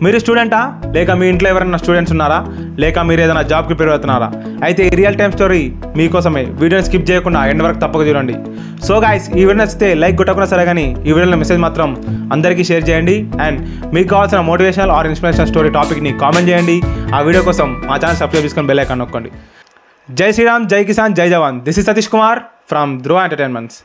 మీరు స్టూడెంటా, లేక మీ ఇంట్లో ఎవరైనా స్టూడెంట్స్ ఉన్నారా, లేక మీరు ఏదైనా జాబ్కి ప్రిపేర్ అవుతున్నారా? అయితే ఈ రియల్ టైమ్ స్టోరీ మీకోసమే. వీడియోని స్కిప్ చేయకుండా ఎండ్ వరకు తప్పక చూడండి. సో గాయ్స్, ఈ వీడియో నచ్చితే లైక్ కొట్టకుండా సరే, కానీ ఈ వీడియోలో మెసేజ్ మాత్రం అందరికీ షేర్ చేయండి. అండ్ మీకు కావాల్సిన మోటివేషనల్ ఆర్ ఇన్స్పిరేషనల్ స్టోరీ టాపిక్ని కామెంట్ చేయండి. ఆ వీడియో కోసం మా ఛానల్ సబ్స్క్రైబ్ చేసుకొని బెల్ ఐకాన్ నొక్కండి. జై శ్రీరామ్, జై కిసాన్, జై జవాన్. This is Satish Kumar from Dhruva entertainments.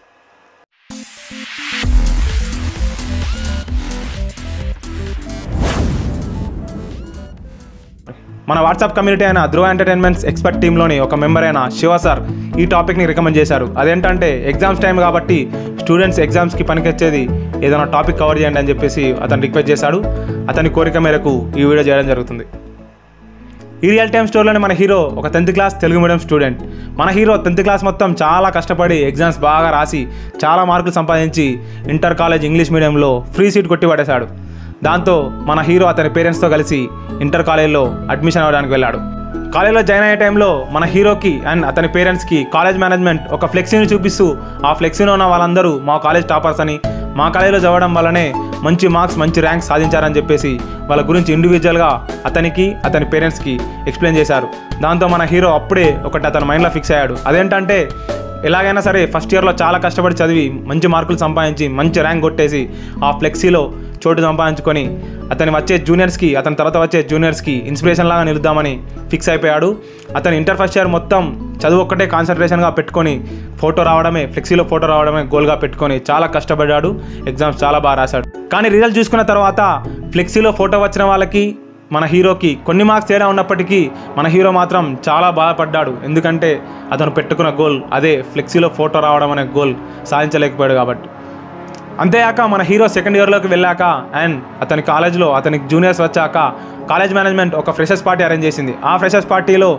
మన వాట్సాప్ కమ్యూనిటీ అయిన ధ్రువ ఎంటర్టైన్మెంట్స్ ఎక్స్పర్ట్ టీంలోని ఒక మెంబర్ అయిన శివ సార్ ఈ టాపిక్ని రికమెండ్ చేశారు. అదేంటంటే ఎగ్జామ్స్ టైం కాబట్టి స్టూడెంట్స్ ఎగ్జామ్స్కి పనికొచ్చేది ఏదైనా టాపిక్ కవర్ చేయండి అని చెప్పేసి అతను రిక్వెస్ట్ చేశాడు. అతని కోరిక మేరకు ఈ వీడియో చేయడం జరుగుతుంది. ఈ రియల్ టైమ్ స్టోరీలోనే మన హీరో ఒక 10th class Telugu medium student. మన హీరో 10th క్లాస్ మొత్తం చాలా కష్టపడి ఎగ్జామ్స్ బాగా రాసి చాలా మార్కులు సంపాదించి ఇంటర్ కాలేజ్ ఇంగ్లీష్ మీడియంలో ఫ్రీ సీట్ కొట్టి పడేశాడు. దాంతో మన హీరో అతని పేరెంట్స్తో కలిసి ఇంటర్ కాలేజ్లో అడ్మిషన్ అవ్వడానికి వెళ్ళాడు. కాలేజ్లో జాయిన్ అయ్యే టైంలో మన హీరోకి అండ్ అతని పేరెంట్స్కి కాలేజ్ మేనేజ్మెంట్ ఒక ఫ్లెక్సీని చూపిస్తూ, ఆ ఫ్లెక్సీలో ఉన్న వాళ్ళందరూ మా కాలేజ్ టాపర్స్ అని, మా కాలేజ్లో చదవడం వల్లనే మంచి మార్క్స్ మంచి ర్యాంక్స్ సాధించారని చెప్పేసి వాళ్ళ గురించి ఇండివిజువల్గా అతనికి అతని పేరెంట్స్కి ఎక్స్ప్లెయిన్ చేశారు. దాంతో మన హీరో అప్పుడే ఒకటి అతని మైండ్లో ఫిక్స్ అయ్యాడు. అదేంటంటే ఎలాగైనా సరే ఫస్ట్ ఇయర్లో చాలా కష్టపడి చదివి మంచి మార్కులు సంపాదించి మంచి ర్యాంక్ కొట్టేసి ఆ ఫ్లెక్సీలో చోటు సంపాదించుకొని అతని తర్వాత వచ్చే జూనియర్స్కి ఇన్స్పిరేషన్ లాగా నిలుద్దామని ఫిక్స్ అయిపోయాడు. అతను ఇంటర్ ఫస్ట్ ఇయర్ మొత్తం చదువు ఒక్కటే కాన్సన్ట్రేషన్గా పెట్టుకొని ఫ్లెక్సీలో ఫోటో రావడమే గోల్గా పెట్టుకొని చాలా కష్టపడ్డాడు. ఎగ్జామ్స్ చాలా బాగా రాశాడు. కానీ రిజల్ట్ చూసుకున్న తర్వాత ఫ్లెక్సీలో ఫోటో వచ్చిన వాళ్ళకి మన హీరోకి కొన్ని మార్క్స్ తేడా ఉన్నప్పటికీ మన హీరో మాత్రం చాలా బాధపడ్డాడు. ఎందుకంటే అతను పెట్టుకున్న గోల్ అదే, ఫ్లెక్సీలో ఫోటో రావడం అనే గోల్ సాధించలేకపోయాడు కాబట్టి. అంతేకాక మన హీరో సెకండ్ ఇయర్లోకి వెళ్ళాక అండ్ అతని కాలేజ్లో అతనికి జూనియర్స్ వచ్చాక కాలేజ్ మేనేజ్మెంట్ ఒక ఫ్రెషర్స్ పార్టీ అరేంజ్ చేసింది. ఆ ఫ్రెషర్స్ పార్టీలో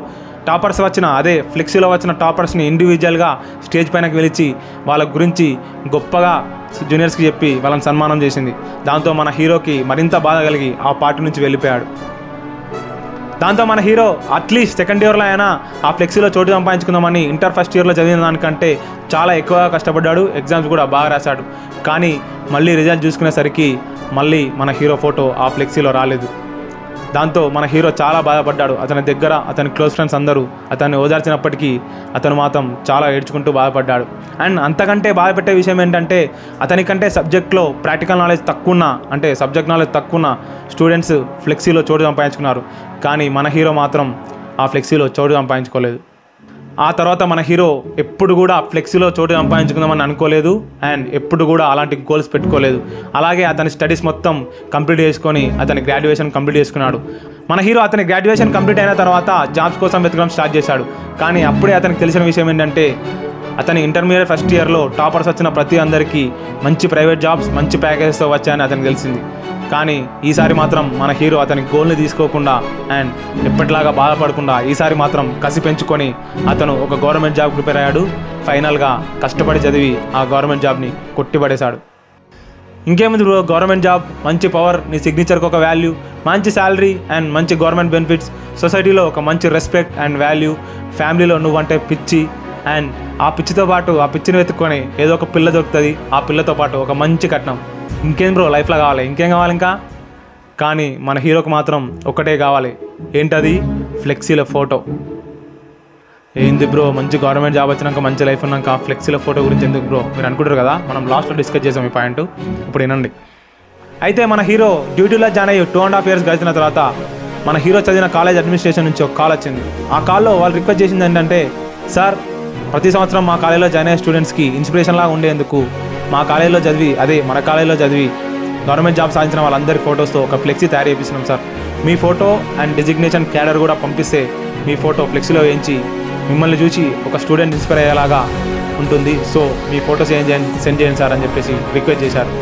ఫ్లెక్సీలో వచ్చిన టాపర్స్ని ఇండివిజువల్గా స్టేజ్ పైనకి పిలిచి వాళ్ళ గురించి గొప్పగా జూనియర్స్కి చెప్పి వాళ్ళని సన్మానం చేసింది. దాంతో మన హీరోకి మరింత బాధ కలిగి ఆ పార్టీ నుంచి వెళ్ళిపోయాడు. దాంతో మన హీరో అట్లీస్ట్ సెకండ్ ఇయర్లో అయినా ఆ ఫ్లెక్సీలో చోటు సంపాదించుకుందామని ఇంటర్ ఫస్ట్ ఇయర్లో చదివిన దానికంటే చాలా ఎక్కువగా కష్టపడ్డాడు. ఎగ్జామ్స్ కూడా బాగా రాశాడు. కానీ మళ్ళీ రిజల్ట్ చూసుకునేసరికి మళ్ళీ మన హీరో ఫోటో ఆ ఫ్లెక్సీలో రాలేదు. దాంతో మన హీరో చాలా బాధపడ్డాడు. అతని దగ్గర అతని క్లోజ్ ఫ్రెండ్స్ అందరూ అతన్ని ఓదార్చినప్పటికీ అతను మాత్రం చాలా ఏడ్చుకుంటూ బాధపడ్డాడు. అండ్ అంతకంటే బాధపెట్టే విషయం ఏంటంటే అతనికంటే సబ్జెక్ట్ నాలెడ్జ్ తక్కువ ఉన్న స్టూడెంట్స్ ఫ్లెక్సీలో చోటు సంపాదించుకున్నారు. కానీ మన హీరో మాత్రం ఆ ఫ్లెక్సీలో చోటు సంపాదించుకోలేదు. ఆ తర్వాత మన హీరో ఎప్పుడు కూడా ఫ్లెక్సీలో చోటు సంపాదించుకుందామని అనుకోలేదు అండ్ ఎప్పుడు కూడా అలాంటి గోల్స్ పెట్టుకోలేదు. అలాగే అతని స్టడీస్ మొత్తం కంప్లీట్ చేసుకొని అతని గ్రాడ్యుయేషన్ కంప్లీట్ చేసుకున్నాడు. మన హీరో అతని గ్రాడ్యుయేషన్ కంప్లీట్ అయిన తర్వాత జాబ్స్ కోసం వెతకడం స్టార్ట్ చేశాడు. కానీ అప్పుడే అతనికి తెలిసిన విషయం ఏంటంటే అతని ఇంటర్మీడియట్ ఫస్ట్ ఇయర్లో టాపర్స్ వచ్చిన ప్రతి అందరికీ మంచి ప్రైవేట్ జాబ్స్ మంచి ప్యాకేజెస్తో వచ్చాయని అతనికి తెలిసింది. కానీ ఈసారి మాత్రం మన హీరో అతని గోల్ని తీసుకోకుండా అండ్ ఎప్పటిలాగా బాధపడకుండా ఈసారి మాత్రం కసి పెంచుకొని అతను ఒక గవర్నమెంట్ జాబ్ ప్రిపేర్ అయ్యాడు. ఫైనల్గా కష్టపడి చదివి ఆ గవర్నమెంట్ జాబ్ని కొట్టిపడేశాడు. ఇంకేముంది బ్రో, గవర్నమెంట్ జాబ్, మంచి పవర్, నీ సిగ్నేచర్కి ఒక వాల్యూ, మంచి శాలరీ అండ్ మంచి గవర్నమెంట్ బెనిఫిట్స్, సొసైటీలో ఒక మంచి రెస్పెక్ట్ అండ్ వాల్యూ, ఫ్యామిలీలో నువ్వంటే పిచ్చి అండ్ ఆ పిచ్చితో పాటు ఆ పిచ్చిని వెతుక్కొని ఏదో ఒక పిల్ల దొరుకుతుంది, ఆ పిల్లతో పాటు ఒక మంచి కట్నం. ఇంకేం బ్రో లైఫ్లో కావాలి, ఇంకేం కావాలి ఇంకా? కానీ మన హీరోకి మాత్రం ఒకటే కావాలి. ఏంటది? ఫ్లెక్సీలో ఫోటో. ఏంది బ్రో, మంచి గవర్నమెంట్ జాబ్ వచ్చినాక మంచి లైఫ్ ఉన్నాక ఫ్లెక్సీలో ఫోటో గురించి ఎందుకు బ్రో మీరు అనుకుంటారు కదా. మనం లాస్ట్లో డిస్కస్ చేసాం ఈ పాయింట్, ఇప్పుడు వినండి. అయితే మన హీరో డ్యూటీలో జాయిన్ అయ్యి 2.5 years గడిచిన తర్వాత మన హీరో చదివిన కాలేజ్ అడ్మినిస్ట్రేషన్ నుంచి ఒక కాల్ వచ్చింది. ఆ కాల్లో వాళ్ళు రిక్వెస్ట్ చేసింది ఏంటంటే, సార్ ప్రతి సంవత్సరం మా కాలేజీలో జాయిన్ అయ్యే స్టూడెంట్స్కి ఇన్స్పిరేషన్లా ఉండేందుకు మా కాలేజీలో మన కాలేజీలో చదివి గవర్నమెంట్ జాబ్ సాధించిన వాళ్ళందరి ఫొటోస్తో ఒక ఫ్లెక్సీ తయారు చేపిస్తున్నాం సార్. మీ ఫోటో అండ్ డిజిగ్నేషన్ క్యాడర్ కూడా పంపిస్తే మీ ఫోటో ఫ్లెక్సీలో వేయించి మిమ్మల్ని చూసి ఒక స్టూడెంట్ ఇన్స్పైర్ అయ్యేలాగా ఉంటుంది. సో మీ ఫోటోస్ సెండ్ చేయండి సార్ అని చెప్పేసి రిక్వెస్ట్ చేశారు.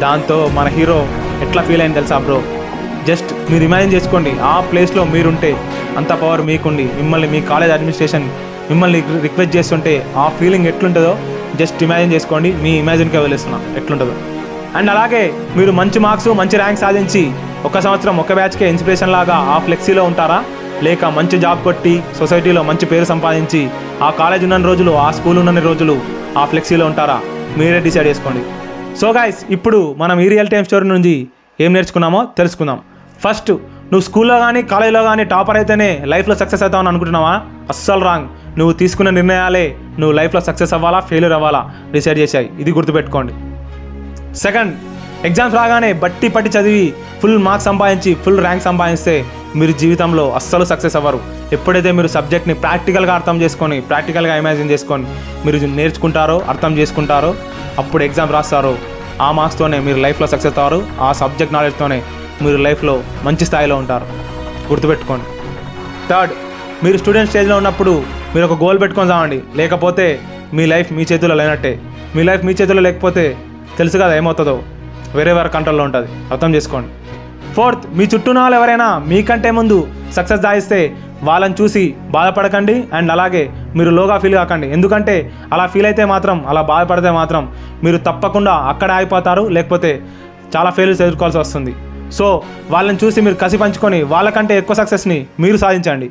దాంతో మన హీరో ఎట్లా ఫీల్ అయింది తెలుసా బ్రో? జస్ట్ మీరు ఇమాజిన్ చేసుకోండి, ఆ ప్లేస్లో మీరుంటే అంత పవర్ మీకుండి మిమ్మల్ని మీ కాలేజ్ అడ్మినిస్ట్రేషన్ మిమ్మల్ని రిక్వెస్ట్ చేస్తుంటే ఆ ఫీలింగ్ ఎట్లుంటుందో జస్ట్ ఇమాజిన్ చేసుకోండి. మీ ఇమాజిన్కే వదిలేస్తున్నా ఎట్లుంటుందో. అండ్ అలాగే మీరు మంచి మార్క్స్ మంచి ర్యాంక్ సాధించి ఒక సంవత్సరం ఒక బ్యాచ్కే ఇన్స్పిరేషన్ లాగా ఆ ఫ్లెక్సీలో ఉంటారా, లేక మంచి జాబ్ కొట్టి సొసైటీలో మంచి పేరు సంపాదించి ఆ కాలేజ్ ఉన్న రోజులు ఆ స్కూల్ ఉన్న రోజులు ఆ ఫ్లెక్సీలో ఉంటారా? మీరే డిసైడ్ చేసుకోండి. సో గైస్, ఇప్పుడు మనం ఈ రియల్ టైమ్ స్టోరీ నుంచి ఏం నేర్చుకున్నామో తెలుసుకుందాం. ఫస్ట్ నువ్వు స్కూల్లో కానీ కాలేజీలో కానీ టాపర్ అయితేనే లైఫ్లో సక్సెస్ అవుతావని అనుకుంటున్నావా? అస్సలు రాంగ్. నువ్వు తీసుకున్న నిర్ణయాలే నువ్వు లైఫ్లో సక్సెస్ అవ్వాలా ఫెయిల్యూర్ అవ్వాలా డిసైడ్ చేశాయి. ఇది గుర్తుపెట్టుకోండి. సెకండ్, ఎగ్జామ్స్ రాగానే బట్టి పట్టి చదివి ఫుల్ మార్క్స్ సంపాదించి ఫుల్ ర్యాంక్ సంపాదిస్తే మీరు జీవితంలో అస్సలు సక్సెస్ అవ్వరు. ఎప్పుడైతే మీరు సబ్జెక్ట్ని ప్రాక్టికల్గా అర్థం చేసుకొని ప్రాక్టికల్గా ఇమాజిన్ చేసుకొని మీరు నేర్చుకుంటారో అర్థం చేసుకుంటారో అప్పుడు ఎగ్జామ్ రాస్తారో ఆ మార్క్స్తోనే మీరు లైఫ్లో సక్సెస్ అవ్వరు. ఆ సబ్జెక్ట్ నాలెడ్జ్తోనే మీరు లైఫ్లో మంచి స్థాయిలో ఉంటారు. గుర్తుపెట్టుకోండి. థర్డ్, మీరు స్టూడెంట్ స్టేజ్లో ఉన్నప్పుడు మీరు ఒక గోల్ పెట్టుకొని చావండి, లేకపోతే మీ లైఫ్ మీ చేతిలో లేనట్టే. మీ లైఫ్ మీ చేతిలో లేకపోతే తెలుసు కదా ఏమవుతుందో, వేరే వారి కంట్రోల్లో ఉంటుంది. అర్థం చేసుకోండి. ఫోర్త్, మీ చుట్టూ ఉన్న వాళ్ళు ఎవరైనా మీకంటే ముందు సక్సెస్ సాధిస్తే వాళ్ళని చూసి బాధపడకండి అండ్ అలాగే మీరు లోగా ఫీల్ కాకండి. ఎందుకంటే అలా ఫీల్ అయితే మాత్రం, అలా బాధపడితే మాత్రం మీరు తప్పకుండా అక్కడే ఆగిపోతారు, లేకపోతే చాలా ఫెయిల్యూర్స్ ఎదుర్కోవాల్సి వస్తుంది. సో వాళ్ళని చూసి మీరు కసి పంచుకొని వాళ్ళకంటే ఎక్కువ సక్సెస్ని మీరు సాధించండి.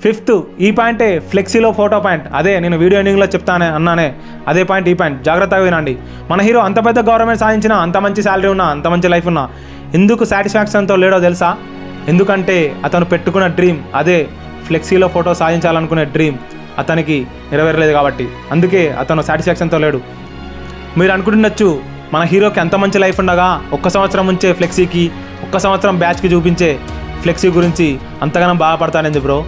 ఫిఫ్త్, ఈ పాయింటే ఫ్లెక్సీలో ఫోటో పాయింట్. అదే నేను వీడియో ఎండింగ్లో చెప్తానే అన్నానే, అదే పాయింట్ ఈ పాయింట్. జాగ్రత్తగా వినండి. మన హీరో అంత పెద్ద గవర్నమెంట్ సాధించినా, అంత మంచి శాలరీ ఉన్నా, అంత మంచి లైఫ్ ఉన్నా ఎందుకు సాటిస్ఫాక్షన్తో లేడో తెలుసా? ఎందుకంటే అతను పెట్టుకున్న డ్రీమ్, అదే ఫ్లెక్సీలో ఫోటో సాధించాలనుకునే డ్రీమ్ అతనికి నెరవేరలేదు కాబట్టి. అందుకే అతను సాటిస్ఫాక్షన్తో లేడు. మీరు అనుకుంటుండొచ్చు మన హీరోకి అంత మంచి లైఫ్ ఉండగా ఒక్క సంవత్సరం ఉంచే ఫ్లెక్సీకి, ఒక్క సంవత్సరం బ్యాచ్కి చూపించే ఫ్లెక్సీ గురించి అంతగానం బాధపడతానేంది బ్రో.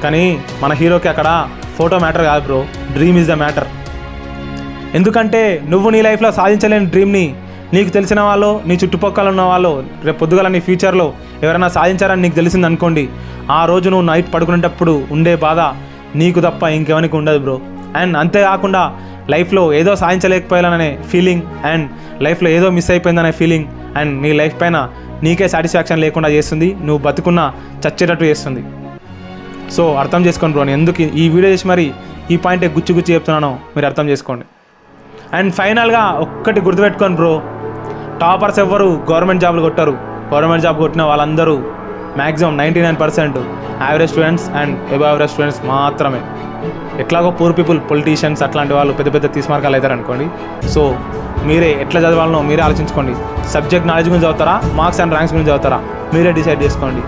కానీ మన హీరోకి అక్కడ ఫోటో మ్యాటర్ కాదు bro, dream is the matter. ఎందుకంటే నువ్వు నీ లైఫ్లో సాధించలేని డ్రీమ్ని నీకు తెలిసిన వాళ్ళు, నీ చుట్టుపక్కల ఉన్న వాళ్ళు రేపు పొద్దుగల నీ ఫ్యూచర్లో ఎవరైనా సాధించారని నీకు తెలిసింది అనుకోండి, ఆ రోజు నువ్వు నైట్ పడుకునేటప్పుడు ఉండే బాధ నీకు తప్ప ఇంకెవరికి ఉండదు బ్రో. అండ్ అంతేకాకుండా లైఫ్లో ఏదో సాధించలేకపోయాననే ఫీలింగ్ అండ్ లైఫ్లో ఏదో మిస్ అయిపోయిందనే ఫీలింగ్ అండ్ నీ లైఫ్ పైన నీకే సాటిస్ఫాక్షన్ లేకుండా చేస్తుంది, నువ్వు బతుకున్న చచ్చేటట్టు చేస్తుంది. సో అర్థం చేసుకోండి బ్రో. నేను ఎందుకు ఈ వీడియో చేసి మరి ఈ పాయింట్ గుచ్చి చెప్తున్నానో మీరు అర్థం చేసుకోండి. అండ్ ఫైనల్గా ఒక్కటి గుర్తుపెట్టుకోండి బ్రో, టాపర్స్ ఎవ్వరు గవర్నమెంట్ జాబ్లు కొట్టారు. గవర్నమెంట్ జాబ్ కొట్టిన వాళ్ళందరూ maximum 99% average students and above average students మాత్రమే. ఎట్లాగో పూర్ పీపుల్, పొలిటీషియన్స్ అట్లాంటి వాళ్ళు పెద్ద పెద్ద తీసుమార్గాలు అవుతారు అనుకోండి. సో మీరే ఎట్లా చదవాలనో మీరే ఆలోచించుకోండి. సబ్జెక్ట్ నాలెడ్జ్ గురించి చదువుతారా, మార్క్స్ అండ్ ర్యాంక్స్ గురించి చదువుతారా, మీరే డిసైడ్ చేసుకోండి.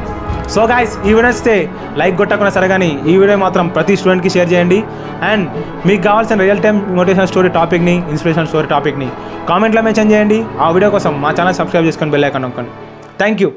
సో గైస్, ఈ వీడియో వస్తే లైక్ కొట్టకుండా సరే కానీ ఈ వీడియో మాత్రం ప్రతి స్టూడెంట్కి షేర్ చేయండి. అండ్ మీకు కావాల్సిన రియల్ టైమ్ మోటివేషనల్ స్టోరీ టాపిక్ని, ఇన్స్పిరేషనల్ స్టోరీ టాపిక్ని కామెంట్లో మెన్షన్ చేయండి. ఆ వీడియో కోసం మా ఛానల్ సబ్స్క్రైబ్ చేసుకొని బెల్ ఐకాన్ నొక్కండి. Thank you.